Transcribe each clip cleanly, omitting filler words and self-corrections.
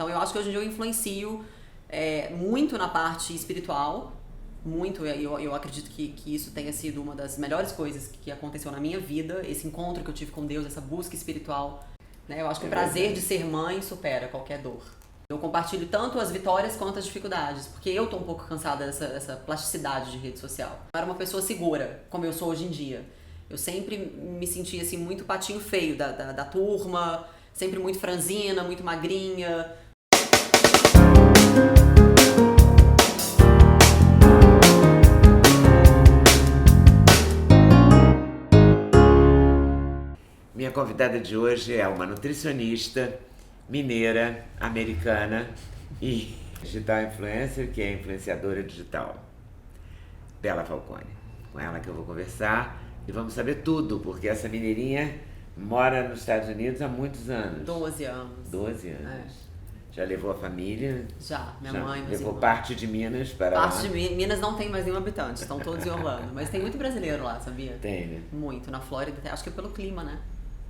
Então eu acho que hoje em dia eu influencio muito na parte espiritual, muito, eu acredito que isso tenha sido uma das melhores coisas que aconteceu na minha vida, esse encontro que eu tive com Deus, essa busca espiritual, né? Eu acho que o prazer de ser mãe supera qualquer dor. Eu compartilho tanto as vitórias quanto as dificuldades, porque eu tô um pouco cansada dessa plasticidade de rede social. Eu era uma pessoa segura, como eu sou hoje em dia. Eu sempre me senti assim, muito patinho feio da turma, sempre muito franzina, muito magrinha. Minha convidada de hoje é uma nutricionista mineira, americana e digital influencer, que é influenciadora digital, Bela Falcone. Com ela que eu vou conversar e vamos saber tudo, porque essa mineirinha mora nos Estados Unidos há muitos anos. 12 anos. 12 anos. Já levou a família? Já, minha mãe, meus levou irmãos. parte de Minas para lá? Parte de Minas não tem mais nenhum habitante, estão todos em Orlando. Mas tem muito brasileiro lá, sabia? Tem, né? Muito. Na Flórida, acho que é pelo clima, né?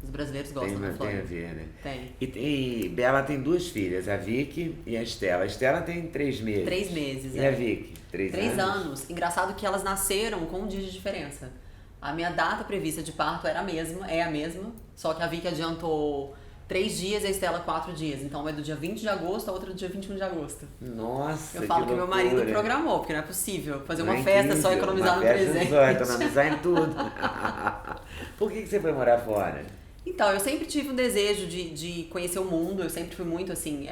Os brasileiros gostam da Flórida. Tem a ver, né? Tem. E Bela tem duas filhas, a Vicky e a Estela. A Estela tem 3 meses. 3 meses, E a Vicky? 3 anos. Engraçado que elas nasceram com um dia de diferença. A minha data prevista de parto era a mesma, é a mesma, só que a Vicky adiantou 3 dias e a Estela 4 dias. Então é do dia 20 de agosto, a outra do dia 21 de agosto. Nossa, eu falo que meu loucura. marido programou, porque não é possível fazer uma É festa incrível, só economizar no presente. Só economizar em tudo. Por que você foi morar fora? Então, eu sempre tive um desejo de conhecer o mundo, eu sempre fui muito, assim,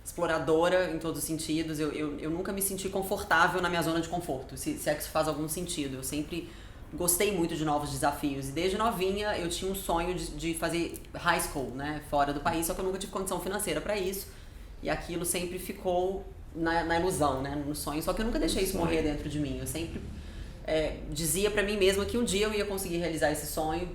exploradora em todos os sentidos. Eu nunca me senti confortável na minha zona de conforto, se é que isso faz algum sentido. Eu sempre gostei muito de novos desafios. E desde novinha eu tinha um sonho de fazer high school, né, fora do país, só que eu nunca tive condição financeira para isso. E aquilo sempre ficou na ilusão, né, no sonho. Só que eu nunca deixei isso morrer dentro de mim. Eu sempre dizia para mim mesma que um dia eu ia conseguir realizar esse sonho,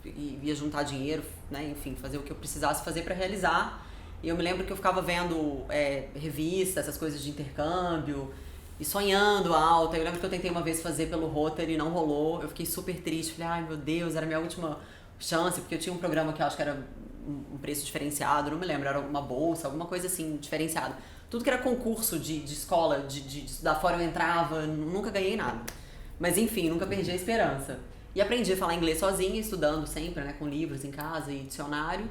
e ia juntar dinheiro, né, enfim, fazer o que eu precisasse fazer para realizar. E eu me lembro que eu ficava vendo revistas, essas coisas de intercâmbio, e sonhando alto. Eu lembro que eu tentei uma vez fazer pelo Rotary e não rolou. Eu fiquei super triste, falei, ai meu Deus, era a minha última chance, porque eu tinha um programa que eu acho que era um preço diferenciado, não me lembro, era uma bolsa, alguma coisa assim, diferenciada. Tudo que era concurso de escola, de estudar fora eu entrava, nunca ganhei nada. Mas enfim, nunca perdi a esperança. E aprendi a falar inglês sozinha, estudando sempre, né, com livros em casa e dicionário.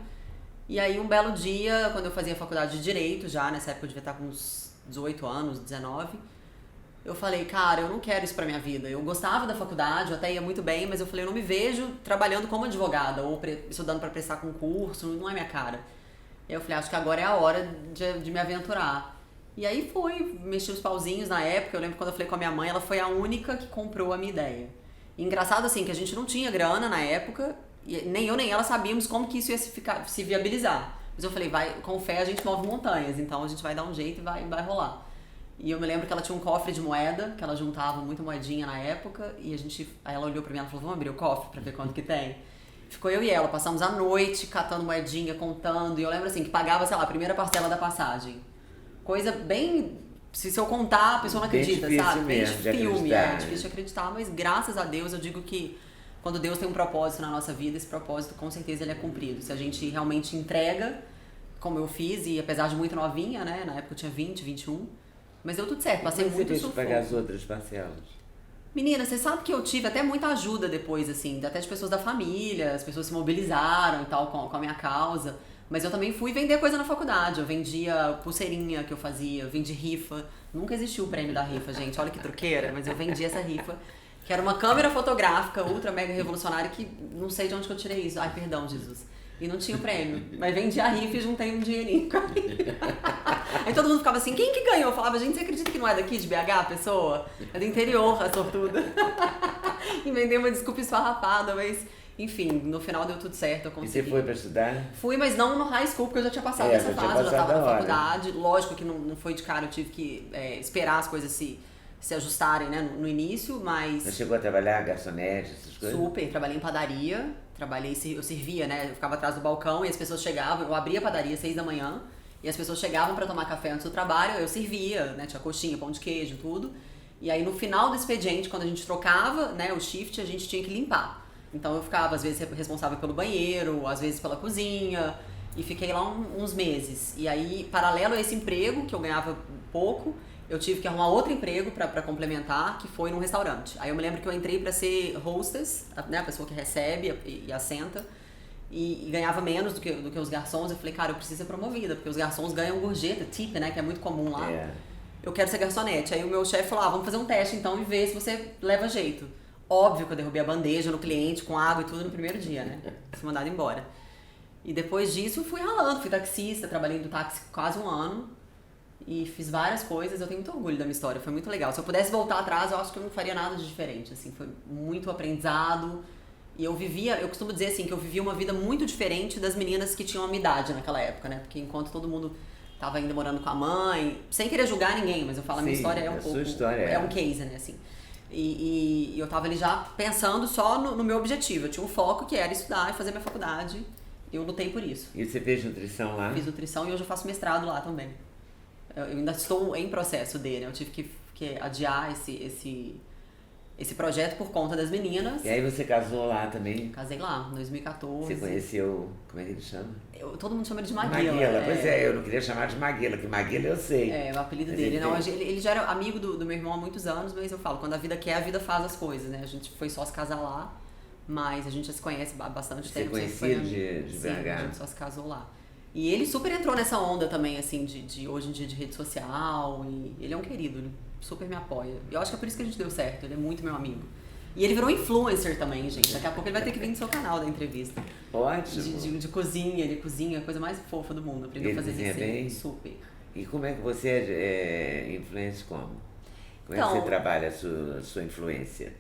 E aí um belo dia, quando eu fazia faculdade de Direito já, nessa época eu devia estar com uns 18 anos, 19, eu falei, cara, eu não quero isso pra minha vida. Eu gostava da faculdade, eu até ia muito bem, mas eu falei, eu não me vejo trabalhando como advogada ou estudando pra prestar concurso, não é minha cara. E aí eu falei, acho que agora é a hora de me aventurar. E aí fui, mexi os pauzinhos na época, eu lembro quando eu falei com a minha mãe, ela foi a única que comprou a minha ideia. E engraçado assim, que a gente não tinha grana na época, e nem eu nem ela sabíamos como que isso ia se viabilizar. Mas eu falei, com fé a gente move montanhas, então a gente vai dar um jeito e vai rolar. E eu me lembro que ela tinha um cofre de moeda, que ela juntava muita moedinha na época, e aí ela olhou pra mim e falou, vamos abrir o cofre pra ver quanto que tem? Ficou eu e ela, passamos a noite catando moedinha, contando, e eu lembro assim, que pagava, sei lá, a primeira parcela da passagem. Coisa bem... Se eu contar, a pessoa não acredita, sabe? Bem de filme, é difícil de acreditar, mas graças a Deus eu digo que quando Deus tem um propósito na nossa vida, esse propósito com certeza ele é cumprido. Se a gente realmente entrega, como eu fiz, e apesar de muito novinha, né? Na época eu tinha 20, 21, mas deu tudo certo, passei muito sufoco. Você pagar as outras parcelas? Menina, você sabe que eu tive até muita ajuda depois, assim, até de pessoas da família, as pessoas se mobilizaram e tal com a minha causa. Mas eu também fui vender coisa na faculdade, eu vendia pulseirinha que eu fazia, eu vendi rifa. Nunca existiu o prêmio da rifa, gente, olha que truqueira, mas eu vendi essa rifa, que era uma câmera fotográfica ultra mega revolucionária que não sei de onde que eu tirei isso. Ai, perdão, Jesus. E não tinha o prêmio, mas vendi a rifa e juntei um dinheirinho. Aí todo mundo ficava assim, quem que ganhou? Eu falava, gente, você acredita que não é daqui de BH a pessoa? É do interior a sortuda. E vendei uma desculpa esfarrapada, mas... Enfim, no final deu tudo certo, eu consegui. E você foi pra estudar? Fui, mas não no high school, porque eu já tinha passado dessa fase, eu já estava na faculdade. Lógico que não foi de cara, eu tive que esperar as coisas se ajustarem, né, no início, mas... Você chegou a trabalhar garçonete, essas coisas? Super, trabalhei em padaria, eu servia, né, eu ficava atrás do balcão e as pessoas chegavam, eu abria a padaria às 6 da manhã, e as pessoas chegavam pra tomar café antes do trabalho, eu servia, né, tinha coxinha, pão de queijo, tudo. E aí no final do expediente, quando a gente trocava, né, o shift, a gente tinha que limpar. Então eu ficava, às vezes, responsável pelo banheiro, às vezes pela cozinha. E fiquei lá uns meses. E aí, paralelo a esse emprego, que eu ganhava pouco, eu tive que arrumar outro emprego pra complementar, que foi num restaurante. Aí eu me lembro que eu entrei pra ser hostess, né, a pessoa que recebe e assenta, e ganhava menos do que os garçons. Eu falei, cara, eu preciso ser promovida, porque os garçons ganham gorjeta, tip, né, que é muito comum lá. Eu quero ser garçonete. Aí o meu chefe falou, vamos fazer um teste então e ver se você leva jeito. Óbvio que eu derrubei a bandeja no cliente, com água e tudo no primeiro dia, né? Fui mandada embora. E depois disso fui ralando, fui taxista, trabalhei no táxi quase um ano. E fiz várias coisas, eu tenho muito orgulho da minha história, foi muito legal. Se eu pudesse voltar atrás, eu acho que eu não faria nada de diferente, assim, foi muito aprendizado. E eu costumo dizer assim, que eu vivia uma vida muito diferente das meninas que tinham a minha idade naquela época, né? Porque enquanto todo mundo tava ainda morando com a mãe, sem querer julgar ninguém, mas eu falo, a minha história é um pouco... É um case, né, assim. E eu tava ali já pensando só no meu objetivo. Eu tinha um foco que era estudar e fazer minha faculdade. Eu lutei por isso. E você fez nutrição lá? Fiz nutrição e hoje eu faço mestrado lá também. Eu ainda estou em processo dele, né? Eu tive que adiar esse projeto por conta das meninas. E aí você casou lá também? Casei lá, em 2014. Você conheceu, como é que ele chama? Todo mundo chama ele de Maguila. Maguila, pois eu não queria chamar de Maguila, que Maguila eu sei. É, o apelido dele. Não, ele já era amigo do meu irmão há muitos anos, mas eu falo, quando a vida quer, a vida faz as coisas, né? A gente foi só se casar lá, mas a gente já se conhece há bastante tempo. Você conhecia de Sim, BH? a gente só se casou lá. E ele super entrou nessa onda também, assim, de hoje em dia de rede social, e ele é um querido, ele super me apoia. E eu acho que é por isso que a gente deu certo, ele é muito meu amigo. E ele virou influencer também, gente. Daqui a pouco ele vai ter que vir no seu canal da entrevista. Ótimo. De cozinha, ele cozinha, a coisa mais fofa do mundo. Aprendeu a fazer receita. Bem? Super. E como é que você é influencer como? Como é que você trabalha a sua influência?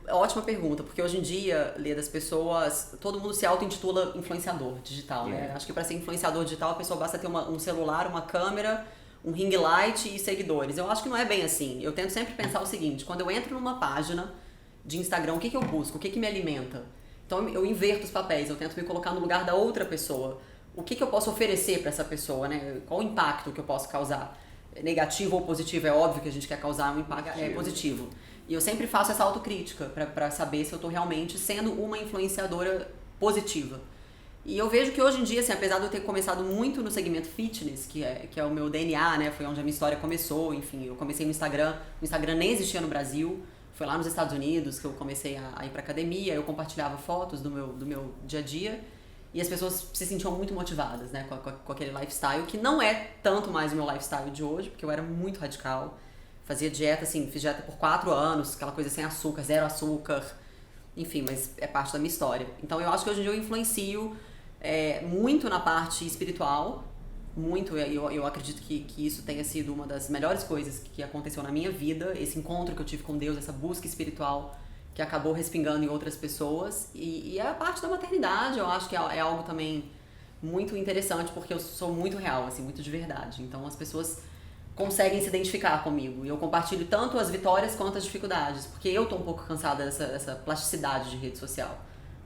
Ótima pergunta, porque hoje em dia, Lê, das pessoas, todo mundo se auto-intitula influenciador digital, né? Acho que para ser influenciador digital a pessoa basta ter um celular, uma câmera, um ring light e seguidores. Eu acho que não é bem assim. Eu tento sempre pensar o seguinte, quando eu entro numa página de Instagram, o que eu busco? O que me alimenta? Então eu inverto os papéis, eu tento me colocar no lugar da outra pessoa. O que eu posso oferecer para essa pessoa, né? Qual o impacto que eu posso causar? Negativo ou positivo? É óbvio que a gente quer causar um impacto positivo. E eu sempre faço essa autocrítica para saber se eu tô realmente sendo uma influenciadora positiva. E eu vejo que hoje em dia, assim, apesar de eu ter começado muito no segmento fitness, que é o meu DNA, né? Foi onde a minha história começou, enfim, eu comecei no Instagram. O Instagram nem existia no Brasil. Foi lá nos Estados Unidos que eu comecei a ir pra academia, eu compartilhava fotos do meu dia a dia e as pessoas se sentiam muito motivadas, né, com aquele lifestyle, que não é tanto mais o meu lifestyle de hoje, porque eu era muito radical, fazia dieta, assim, fiz dieta por 4 anos, aquela coisa sem açúcar, 0 açúcar, enfim, mas é parte da minha história. Então eu acho que hoje em dia eu influencio muito na parte espiritual, muito, eu acredito que isso tenha sido uma das melhores coisas que aconteceu na minha vida, esse encontro que eu tive com Deus, essa busca espiritual que acabou respingando em outras pessoas, e a parte da maternidade eu acho que é algo também muito interessante, porque eu sou muito real, assim, muito de verdade, então as pessoas conseguem se identificar comigo, e eu compartilho tanto as vitórias quanto as dificuldades, porque eu tô um pouco cansada dessa plasticidade de rede social,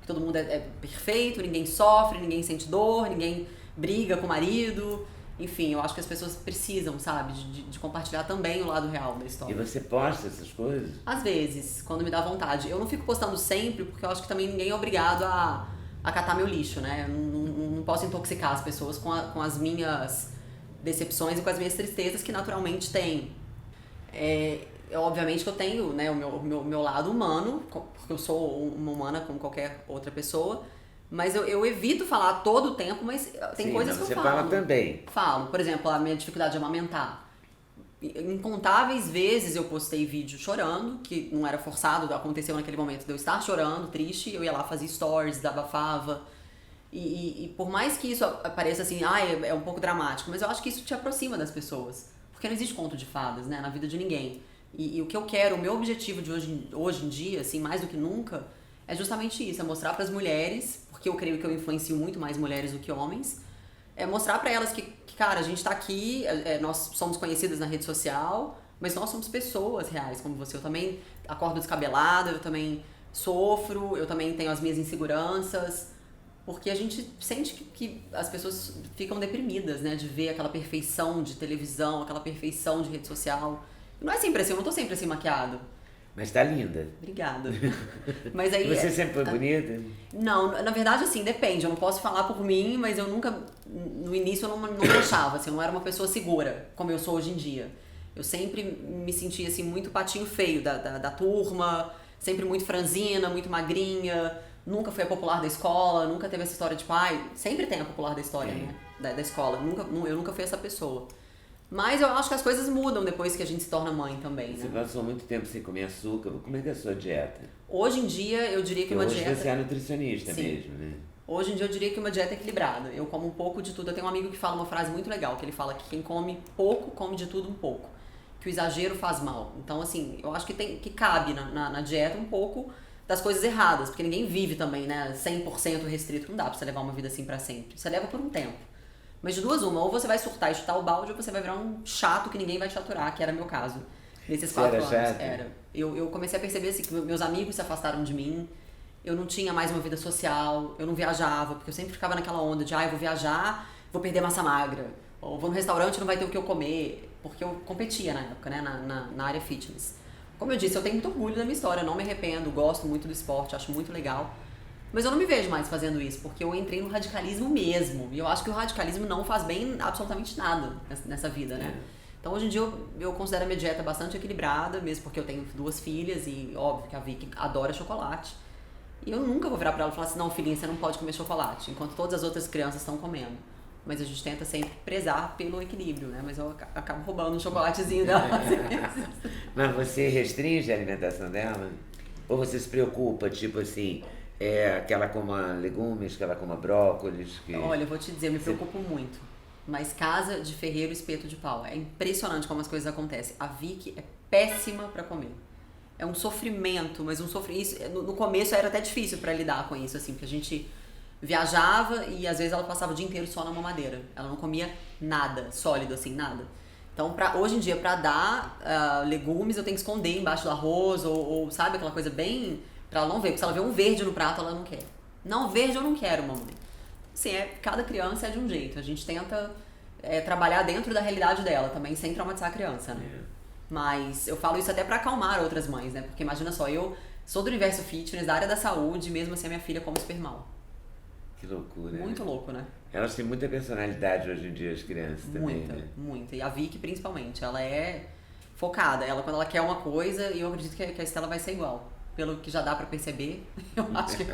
que todo mundo é perfeito, ninguém sofre, ninguém sente dor, ninguém briga com o marido, enfim, eu acho que as pessoas precisam, sabe, de compartilhar também o lado real da história. E você posta essas coisas? Às vezes, quando me dá vontade. Eu não fico postando sempre, porque eu acho que também ninguém é obrigado a catar meu lixo, né? Eu não posso intoxicar as pessoas com as minhas decepções e com as minhas tristezas, que naturalmente tem. Obviamente que eu tenho, né, o meu lado humano, porque eu sou uma humana como qualquer outra pessoa, mas eu evito falar todo o tempo, mas tem coisas que eu falo. Você fala também. Falo. Por exemplo, a minha dificuldade de amamentar. Incontáveis vezes eu postei vídeo chorando, que não era forçado, aconteceu naquele momento de eu estar chorando, triste, eu ia lá, fazia stories, desabafava. E por mais que isso pareça assim, é um pouco dramático, mas eu acho que isso te aproxima das pessoas. Porque não existe conto de fadas, né, na vida de ninguém. E o que eu quero, o meu objetivo de hoje em dia, assim, mais do que nunca, é justamente isso, é mostrar para as mulheres, porque eu creio que eu influencio muito mais mulheres do que homens, é mostrar para elas que, cara, a gente tá aqui, nós somos conhecidas na rede social, mas nós somos pessoas reais como você. Eu também acordo descabelada, eu também sofro, eu também tenho as minhas inseguranças, porque a gente sente que as pessoas ficam deprimidas, né, de ver aquela perfeição de televisão, aquela perfeição de rede social. Não é sempre assim, eu não tô sempre assim maquiado. Mas tá linda. Obrigada. Mas aí... Você sempre foi bonita? Não, na verdade, assim, depende. Eu não posso falar por mim, mas eu nunca... No início eu não me achava, assim, eu não era uma pessoa segura, como eu sou hoje em dia. Eu sempre me sentia, assim, muito patinho feio da turma, sempre muito franzina, muito magrinha, nunca fui a popular da escola, nunca teve essa história de pai. Sempre tem a popular da história, né? Da escola. Eu nunca fui essa pessoa. Mas eu acho que as coisas mudam depois que a gente se torna mãe também, né? Você passou muito tempo sem comer açúcar. Como é que é a sua dieta? Hoje em dia, eu diria que uma dieta... Hoje você é nutricionista mesmo, né? Hoje em dia, eu diria que uma dieta equilibrada. Eu como um pouco de tudo. Eu tenho um amigo que fala uma frase muito legal, que ele fala que quem come pouco, come de tudo um pouco. Que o exagero faz mal. Então, assim, eu acho que cabe na dieta um pouco das coisas erradas. Porque ninguém vive também, né? 100% restrito. Não dá pra você levar uma vida assim pra sempre. Você leva por um tempo. Mas de duas uma, ou você vai surtar e chutar o balde, ou você vai virar um chato que ninguém vai te aturar, que era meu caso. Nesses 4 anos. Chato? Era. Eu comecei a perceber assim, que meus amigos se afastaram de mim, eu não tinha mais uma vida social, eu não viajava, porque eu sempre ficava naquela onda de, eu vou viajar, vou perder massa magra, ou vou no restaurante e não vai ter o que eu comer, porque eu competia na época, né, na área fitness. Como eu disse, eu tenho muito orgulho da minha história, eu não me arrependo, gosto muito do esporte, acho muito legal. Mas eu não me vejo mais fazendo isso, porque eu entrei no radicalismo mesmo. E eu acho que o radicalismo não faz bem absolutamente nada nessa vida, né? Então hoje em dia eu considero a minha dieta bastante equilibrada, mesmo porque eu tenho 2 filhas e óbvio que a Vicky adora chocolate. E eu nunca vou virar pra ela e falar assim, não, filhinha, você não pode comer chocolate, enquanto todas as outras crianças estão comendo. Mas a gente tenta sempre prezar pelo equilíbrio, né? Mas eu acabo roubando um chocolatezinho dela às vezes. Mas você restringe a alimentação dela? Ou você se preocupa, tipo assim... que ela coma legumes, que ela coma brócolis. Olha, eu vou te dizer, eu me preocupo muito. Mas casa de ferreiro, espeto de pau. É impressionante como as coisas acontecem. A Vicky é péssima pra comer. É um sofrimento, mas um sofrimento. No começo era até difícil pra lidar com isso, assim, porque a gente viajava e às vezes ela passava o dia inteiro só na mamadeira. Ela não comia nada, sólido, assim, nada. Então, hoje em dia, pra dar legumes, eu tenho que esconder embaixo do arroz, ou sabe, aquela coisa bem... Pra ela não ver, porque se ela vê um verde no prato, ela não quer. Não, verde eu não quero, mamãe. Assim, cada criança é de um jeito. A gente tenta trabalhar dentro da realidade dela também, sem traumatizar a criança, né? Mas eu falo isso até pra acalmar outras mães, né? Porque imagina só, eu sou do universo fitness, da área da saúde, e mesmo assim a minha filha come super mal. Que loucura, Muito louco, né? Elas têm muita personalidade hoje em dia, as crianças também, Muita, né? muita. E a Vicky, principalmente, ela é focada. Quando ela quer uma coisa, e eu acredito que a Estela vai ser igual. Pelo que já dá pra perceber, eu acho que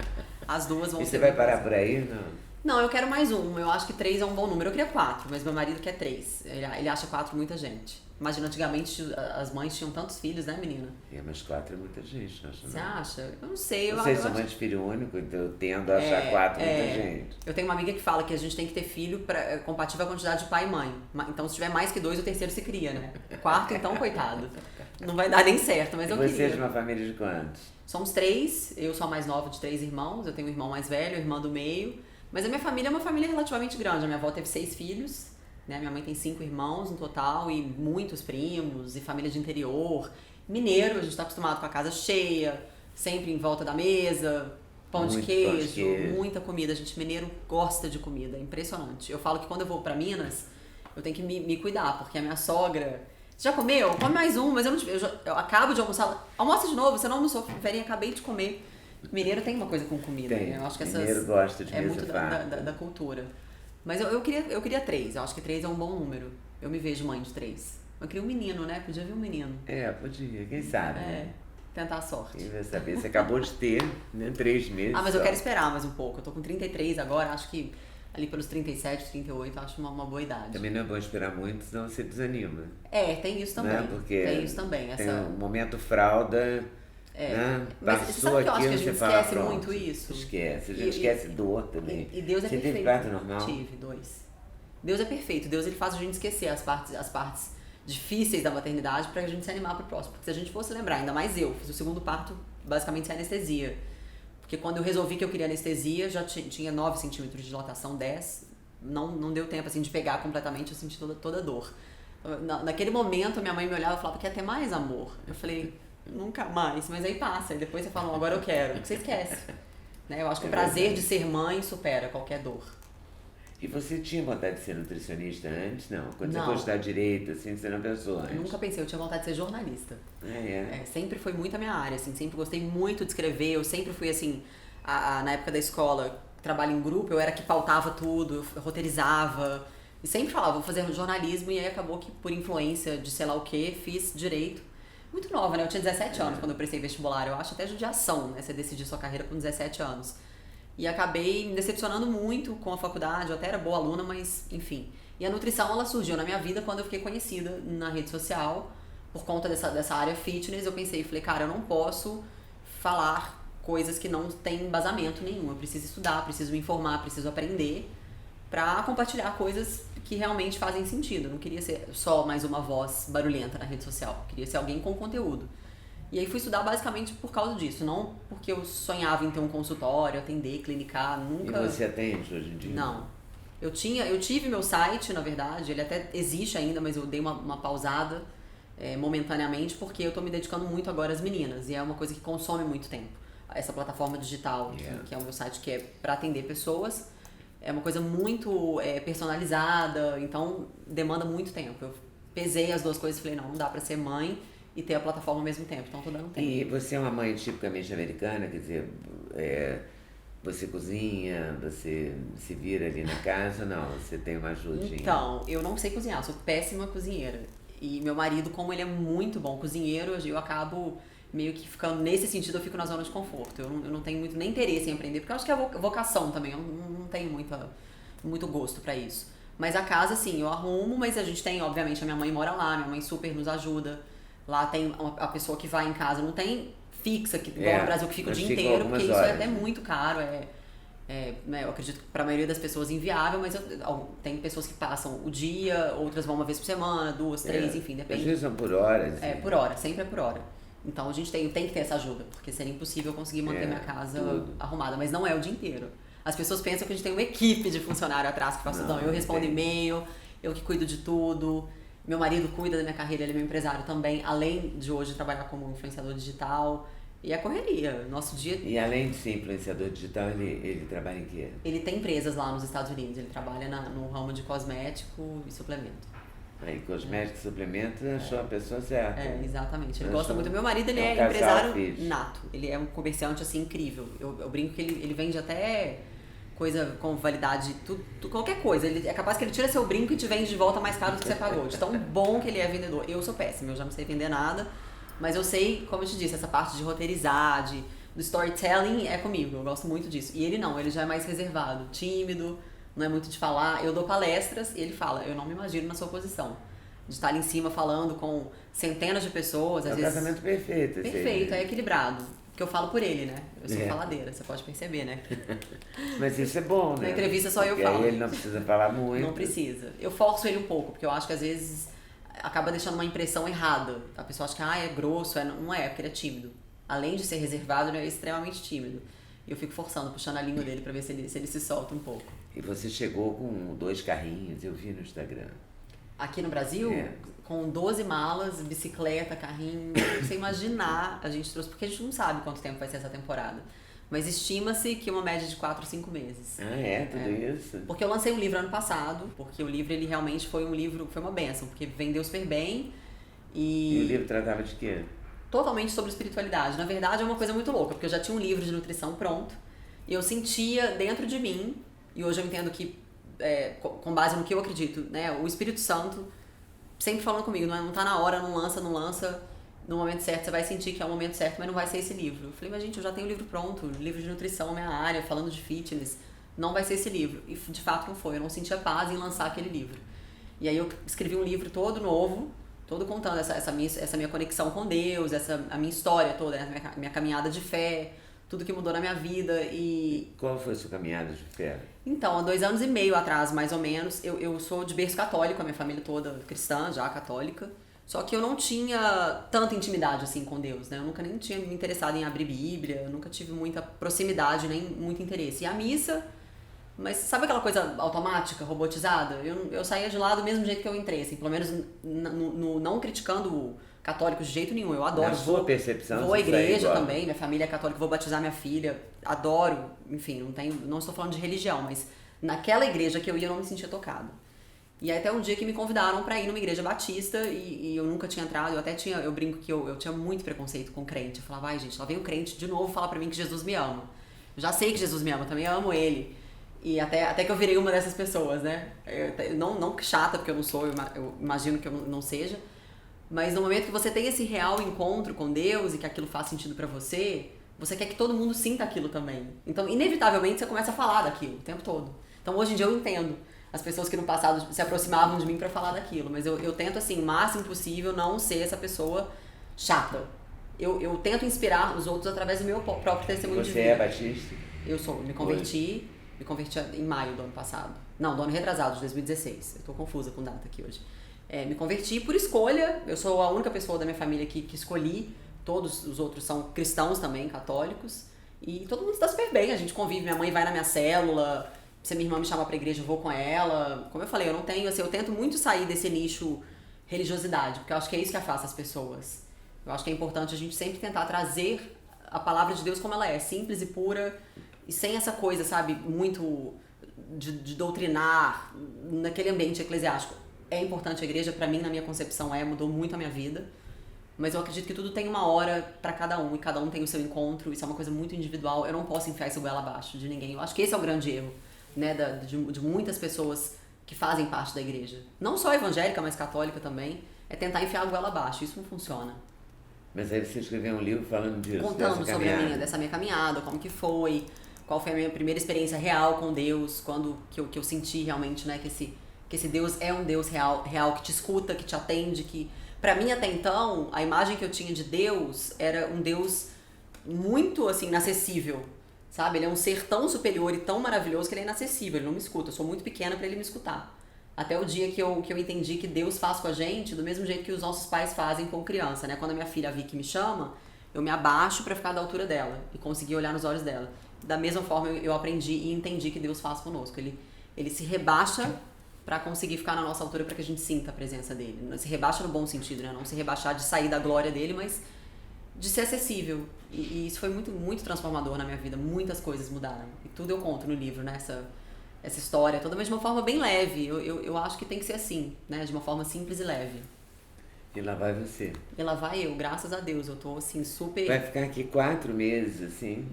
as duas vão ser... E você vai parar por aí, não? Não, eu quero mais um. Eu acho que 3 é um bom número. Eu queria 4, mas meu marido quer 3. Ele acha 4 muita gente. Imagina, antigamente as mães tinham tantos filhos, né, menina? Mas 4 é muita gente, não acha? Você acha? Eu não sei. Vocês são mãe de filho único, então eu tendo a achar 4 muita gente. Eu tenho uma amiga que fala que a gente tem que ter filho compatível à quantidade de pai e mãe. Então, se tiver mais que 2, o terceiro se cria, né? 4, então, coitado. Não vai dar nem certo, mas eu queria. Você é de uma família de quantos? Somos 3. Eu sou a mais nova de 3 irmãos. Eu tenho um irmão mais velho, a irmã do meio. Mas a minha família é uma família relativamente grande. A minha avó teve 6 filhos, né? Minha mãe tem 5 irmãos no total e muitos primos e família de interior. Mineiro, a gente tá acostumado com a casa cheia, sempre em volta da mesa, pão de queijo, muita comida. A gente mineiro gosta de comida, é impressionante. Eu falo que quando eu vou pra Minas, eu tenho que me cuidar, porque a minha sogra... Você já comeu? Come mais um, mas eu acabo de almoçar. Almoça de novo, você não almoçou, Verinha, acabei de comer. Mineiro tem uma coisa com comida, tem. Né? Eu acho que Mineiro gosta de mesa muito da cultura. Mas eu queria 3, eu acho que 3 é um bom número. Eu me vejo mãe de 3. Eu queria um menino, né? Podia vir um menino. Podia, quem sabe, né? Tentar a sorte. Quem vai saber? Você acabou de ter, né? 3 meses. Mas eu quero esperar mais um pouco. Eu tô com 33 agora, acho que ali pelos 37, 38, acho uma boa idade. Também não é bom esperar muito, senão você desanima. Tem isso também. Né? Porque tem isso também. Tem um momento fralda... Né? Mas passou você sabe que eu acho que a gente esquece pronto, muito isso? Esquece, a gente esquece dor também. E Deus é você perfeito. Você teve parto normal? Tive, 2. Deus é perfeito, Deus ele faz a gente esquecer as partes difíceis da maternidade pra gente se animar pro próximo. Porque se a gente fosse lembrar, ainda mais eu, fiz o segundo parto basicamente sem anestesia. Porque quando eu resolvi que eu queria anestesia, já tinha 9 centímetros de dilatação, 10. Não deu tempo assim de pegar completamente, eu senti toda a dor. Naquele momento, minha mãe me olhava e falava, quer ter mais amor? Eu falei, nunca mais. Mas aí passa, e depois você fala, agora eu quero. Você esquece. Né? Eu acho que o prazer de ser mãe supera qualquer dor. E você tinha vontade de ser nutricionista antes? Não. Quando você Não. foi estudar direito, assim, você não pensou antes? Eu nunca pensei, eu tinha vontade de ser jornalista. É. Sempre foi muito a minha área, assim, sempre gostei muito de escrever, eu sempre fui assim, na época da escola, trabalho em grupo, eu era que pautava tudo, eu roteirizava, e sempre falava, vou fazer jornalismo, e aí acabou que por influência de sei lá o que, fiz direito. Muito nova, né? Eu tinha 17 anos quando eu prestei vestibular, eu acho até judiação, né? Você decidir sua carreira com 17 anos. E acabei me decepcionando muito com a faculdade, eu até era boa aluna, mas enfim. E a nutrição, ela surgiu na minha vida quando eu fiquei conhecida na rede social, por conta dessa área fitness. Eu pensei, falei, cara, eu não posso falar coisas que não têm embasamento nenhum. Eu preciso estudar, preciso me informar, preciso aprender pra compartilhar coisas que realmente fazem sentido. Eu não queria ser só mais uma voz barulhenta na rede social. Eu queria ser alguém com conteúdo. E aí fui estudar basicamente por causa disso, não porque eu sonhava em ter um consultório, atender, clinicar, nunca... E você atende hoje em dia? Não. Eu tive meu site, na verdade, ele até existe ainda, mas eu dei uma pausada momentaneamente, porque eu tô me dedicando muito agora às meninas, e é uma coisa que consome muito tempo. Essa plataforma digital, que é o meu site, que é para atender pessoas, é uma coisa muito personalizada, então demanda muito tempo. Eu pesei as duas coisas e falei, não dá pra ser mãe e ter a plataforma ao mesmo tempo, então tô dando tempo. E você é uma mãe tipicamente americana, quer dizer, você cozinha, você se vira ali na casa, não? Você tem uma ajudinha? Então, eu não sei cozinhar, eu sou péssima cozinheira. E meu marido, como ele é muito bom cozinheiro, eu acabo meio que ficando, nesse sentido, eu fico na zona de conforto. Eu não tenho muito nem interesse em aprender, porque eu acho que é vocação também, eu não tenho muito gosto pra isso. Mas a casa, sim, eu arrumo, mas a gente tem, obviamente, a minha mãe mora lá, minha mãe super nos ajuda. Lá tem a pessoa que vai em casa, não tem fixa, igual no Brasil, que fica o dia inteiro, porque isso é até muito caro, né, eu acredito que para a maioria das pessoas inviável, mas tem pessoas que passam o dia, outras vão uma vez por semana, 2, 3, enfim, depende. Às vezes são por horas. Por hora, sempre é por hora. Então a gente tem que ter essa ajuda, porque seria impossível conseguir manter minha casa arrumada, mas não é o dia inteiro. As pessoas pensam que a gente tem uma equipe de funcionário atrás que faz tudo. Não, eu respondo e-mail, eu que cuido de tudo. Meu marido cuida da minha carreira, ele é meu empresário também, além de hoje trabalhar como influenciador digital. E a correria, nosso dia... E além de ser influenciador digital, ele trabalha em quê? Ele tem empresas lá nos Estados Unidos, ele trabalha no ramo de cosmético e suplemento. Aí, cosmético e suplemento, achou a pessoa certa. Exatamente. Ele gosta muito. Meu marido, ele é empresário nato. Ele é um comerciante, assim, incrível. Eu brinco que ele vende até coisa com validade, qualquer coisa. É capaz que ele tira seu brinco e te vende de volta mais caro do que você pagou. De tão bom que ele é vendedor. Eu sou péssima, eu já não sei vender nada. Mas eu sei, como eu te disse, essa parte de roteirizar, do storytelling é comigo. Eu gosto muito disso. E ele não, ele já é mais reservado, tímido, não é muito de falar. Eu dou palestras e ele fala, eu não me imagino na sua posição. De estar ali em cima falando com centenas de pessoas. Às vezes, casamento perfeito. Perfeito, é equilibrado. Porque eu falo por ele, né? Eu sou faladeira, você pode perceber, né? Mas isso é bom, né? Na entrevista só eu falo. E aí ele não precisa falar muito. Não precisa. Eu forço ele um pouco, porque eu acho que às vezes acaba deixando uma impressão errada. A pessoa acha que é grosso, não é, porque ele é tímido. Além de ser reservado, ele é extremamente tímido. E eu fico forçando, puxando a língua dele pra ver se ele se solta um pouco. E você chegou com 2 carrinhos, eu vi no Instagram. Aqui no Brasil, com 12 malas, bicicleta, carrinho, sem imaginar, a gente trouxe, porque a gente não sabe quanto tempo vai ser essa temporada. Mas estima-se que uma média de 4 a 5 meses. Tudo isso? Porque eu lancei um livro ano passado, porque o livro, ele realmente foi uma bênção, porque vendeu super bem. E o livro tratava de quê? Totalmente sobre espiritualidade. Na verdade, é uma coisa muito louca, porque eu já tinha um livro de nutrição pronto, e eu sentia dentro de mim, e hoje eu entendo que, com base no que eu acredito, né, o Espírito Santo sempre falando comigo, não tá na hora, não lança, no momento certo você vai sentir que é o momento certo, mas não vai ser esse livro. Eu falei, mas gente, eu já tenho o livro pronto, livro de nutrição, minha área, falando de fitness, não vai ser esse livro. E de fato não foi, eu não sentia paz em lançar aquele livro. E aí eu escrevi um livro todo novo, todo contando essa minha conexão com Deus, a minha história toda, né? minha caminhada de fé, tudo que mudou na minha vida. E qual foi a sua caminhada de fé? Então, há 2 anos e meio atrás, mais ou menos, eu sou de berço católico, a minha família toda cristã, já católica. Só que eu não tinha tanta intimidade assim com Deus, né? Eu nunca nem tinha me interessado em abrir Bíblia, eu nunca tive muita proximidade, nem muito interesse. E a missa, mas sabe aquela coisa automática, robotizada? Eu saía de lá do mesmo jeito que eu entrei, assim, pelo menos não criticando o católico de jeito nenhum. Eu adoro. Na sua percepção, vou à igreja também, minha família é católica, vou batizar minha filha, adoro, enfim, não estou falando de religião, mas naquela igreja que eu ia, eu não me sentia tocada. E aí até um dia que me convidaram pra ir numa igreja batista e eu nunca tinha entrado, eu brinco que eu tinha muito preconceito com crente. Eu falava, ai gente, lá vem o crente de novo falar pra mim que Jesus me ama. Eu já sei que Jesus me ama, também amo ele. E até que eu virei uma dessas pessoas, né? Não chata, porque eu não sou, eu imagino que eu não seja. Mas no momento que você tem esse real encontro com Deus e que aquilo faz sentido pra você, você quer que todo mundo sinta aquilo também. Então, inevitavelmente, você começa a falar daquilo o tempo todo. Então, hoje em dia eu entendo as pessoas que no passado se aproximavam de mim pra falar daquilo. Mas eu tento, assim, o máximo possível não ser essa pessoa chata. Eu tento inspirar os outros através do meu próprio testemunho de vida. Você é batista? Eu sou, me converti em maio do ano passado. Não, do ano retrasado, de 2016. Eu tô confusa com data aqui hoje. Me converti por escolha, eu sou a única pessoa da minha família que escolhi, todos os outros são cristãos também, católicos, e todo mundo está super bem, a gente convive, minha mãe vai na minha célula, se minha irmã me chama pra igreja eu vou com ela, como eu falei, eu não tenho, assim, eu tento muito sair desse nicho religiosidade, porque eu acho que é isso que afasta as pessoas. Eu acho que é importante a gente sempre tentar trazer a palavra de Deus como ela é, simples e pura, e sem essa coisa, sabe, muito de doutrinar naquele ambiente eclesiástico. É importante a igreja, pra mim, na minha concepção, mudou muito a minha vida. Mas eu acredito que tudo tem uma hora pra cada um, e cada um tem o seu encontro, isso é uma coisa muito individual. Eu não posso enfiar esse goela abaixo de ninguém. Eu acho que esse é o grande erro, né, de muitas pessoas que fazem parte da igreja. Não só evangélica, mas católica também, é tentar enfiar a goela abaixo. Isso não funciona. Mas aí você escreveu um livro falando disso, contando sobre dessa minha caminhada, como que foi, qual foi a minha primeira experiência real com Deus, quando que eu senti realmente, né, que esse Deus é um Deus real, que te escuta, que te atende, que pra mim até então, a imagem que eu tinha de Deus era um Deus muito, assim, inacessível, sabe? Ele é um ser tão superior e tão maravilhoso que ele é inacessível, ele não me escuta, eu sou muito pequena pra ele me escutar. Até o dia que eu entendi que Deus faz com a gente do mesmo jeito que os nossos pais fazem com criança, né? Quando a minha filha, a Vicky, me chama, eu me abaixo pra ficar da altura dela e conseguir olhar nos olhos dela. Da mesma forma eu aprendi e entendi que Deus faz conosco, ele se rebaixa pra conseguir ficar na nossa altura, pra que a gente sinta a presença dele. Não se rebaixa no bom sentido, né? Não se rebaixar de sair da glória dele, mas de ser acessível. E isso foi muito, muito transformador na minha vida. Muitas coisas mudaram. E tudo eu conto no livro, né? Essa história toda, mas de uma forma bem leve. Eu acho que tem que ser assim, né? De uma forma simples e leve. E lá vai você. E lá vai eu, graças a Deus. Eu tô, assim, super... Vai ficar aqui 4 meses, assim?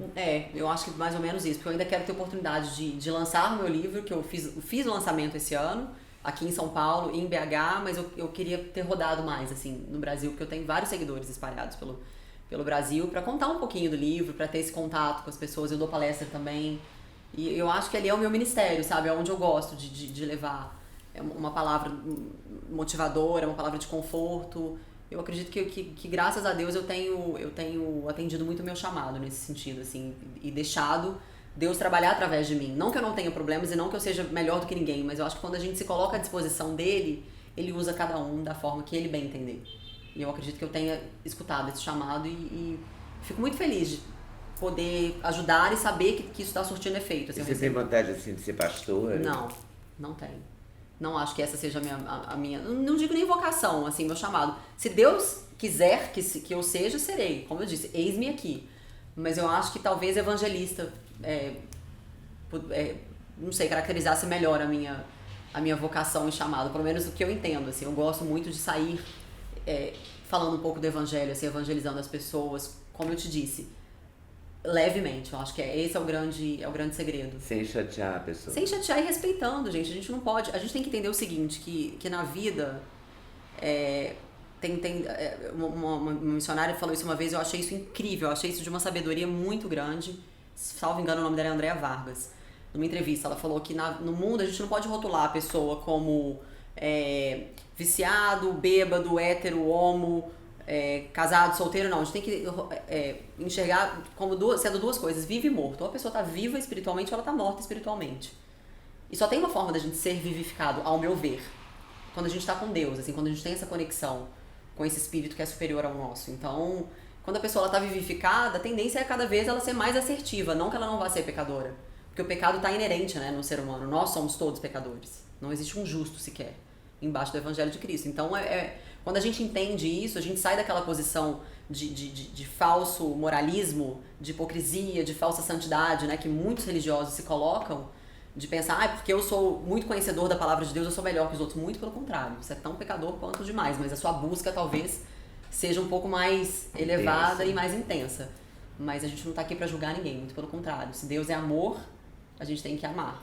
Eu acho que mais ou menos isso. Porque eu ainda quero ter oportunidade de lançar o meu livro, que eu fiz o lançamento esse ano, aqui em São Paulo e em BH, mas eu queria ter rodado mais, assim, no Brasil, porque eu tenho vários seguidores espalhados pelo Brasil, pra contar um pouquinho do livro, pra ter esse contato com as pessoas. Eu dou palestra também. E eu acho que ali é o meu ministério, sabe? É onde eu gosto de levar uma palavra motivadora, uma palavra de conforto. Eu acredito que graças a Deus eu tenho atendido muito o meu chamado nesse sentido, assim, e deixado Deus trabalhar através de mim. Não que eu não tenha problemas e não que eu seja melhor do que ninguém, mas eu acho que quando a gente se coloca à disposição dele, ele usa cada um da forma que ele bem entender. E eu acredito que eu tenha escutado esse chamado e fico muito feliz de poder ajudar e saber que isso está surtindo efeito. Assim, e você tem vontade, assim, de ser pastora? Não tenho. Não acho que essa seja a minha... Não digo nem vocação, assim, meu chamado. Se Deus quiser que eu seja, serei. Como eu disse, eis-me aqui. Mas eu acho que talvez evangelista, não sei, caracterizasse melhor a minha vocação e chamado. Pelo menos o que eu entendo, assim. Eu gosto muito de sair falando um pouco do evangelho, assim, evangelizando as pessoas. Como eu te disse, levemente. Eu acho que esse é o grande segredo. Sem chatear a pessoa. Sem chatear e respeitando, gente. A gente não pode... A gente tem que entender o seguinte, que na vida... uma missionária falou isso uma vez, eu achei isso incrível. Eu achei isso de uma sabedoria muito grande. Salvo engano, o nome dela é Andréa Vargas. Numa entrevista, ela falou que no mundo a gente não pode rotular a pessoa como viciado, bêbado, hétero, homo... casado, solteiro, não. A gente tem que enxergar como sendo duas coisas, vivo e morto. Ou a pessoa tá viva espiritualmente ou ela tá morta espiritualmente. E só tem uma forma da gente ser vivificado, ao meu ver, quando a gente tá com Deus, assim, quando a gente tem essa conexão com esse espírito que é superior ao nosso. Então, quando a pessoa ela tá vivificada, a tendência é cada vez ela ser mais assertiva, não que ela não vá ser pecadora. Porque o pecado tá inerente, né, no ser humano. Nós somos todos pecadores. Não existe um justo sequer embaixo do Evangelho de Cristo. Então, quando a gente entende isso, a gente sai daquela posição de falso moralismo, de hipocrisia, de falsa santidade, né, que muitos religiosos se colocam, de pensar, porque eu sou muito conhecedor da palavra de Deus, eu sou melhor que os outros. Muito pelo contrário, você é tão pecador quanto demais, mas a sua busca talvez seja um pouco mais elevada e mais intensa. Mas a gente não tá aqui pra julgar ninguém, muito pelo contrário. Se Deus é amor, a gente tem que amar.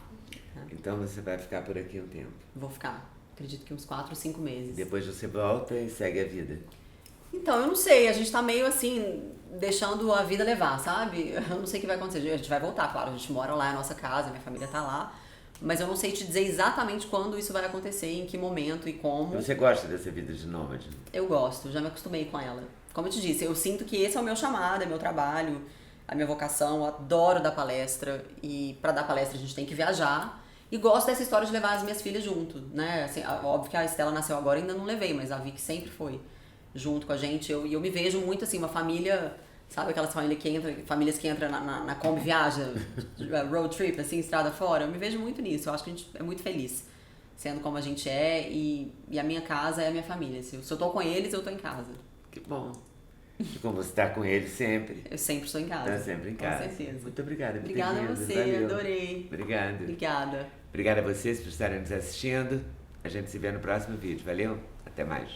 Né? Então você vai ficar por aqui um tempo? Vou ficar, acredito que uns 4 ou 5 meses. Depois você volta e segue a vida? Então, eu não sei, a gente tá meio assim, deixando a vida levar, sabe? Eu não sei o que vai acontecer. A gente vai voltar, claro, a gente mora lá, é a nossa casa, minha família tá lá. Mas eu não sei te dizer exatamente quando isso vai acontecer, em que momento e como. Você gosta dessa vida de nômade? Eu gosto, já me acostumei com ela. Como eu te disse, eu sinto que esse é o meu chamado, é meu trabalho, a minha vocação. Eu adoro dar palestra e pra dar palestra a gente tem que viajar. E gosto dessa história de levar as minhas filhas junto, né? Assim, óbvio que a Estela nasceu agora, ainda não levei, mas a Vicky sempre foi junto com a gente. E eu me vejo muito assim, uma família, sabe aquelas famílias que entram na Kombi viaja, road trip, assim, estrada fora? Eu me vejo muito nisso, eu acho que a gente é muito feliz sendo como a gente é e a minha casa é a minha família. Se eu tô com eles, eu tô em casa. Que bom. E como você está com eles sempre. Eu sempre estou em casa. Está sempre em casa. Com certeza. Muito obrigada. Obrigada a você, valeu. adorei. Obrigado. Obrigada. Obrigada a vocês por estarem nos assistindo. A gente se vê no próximo vídeo. Valeu? Até mais.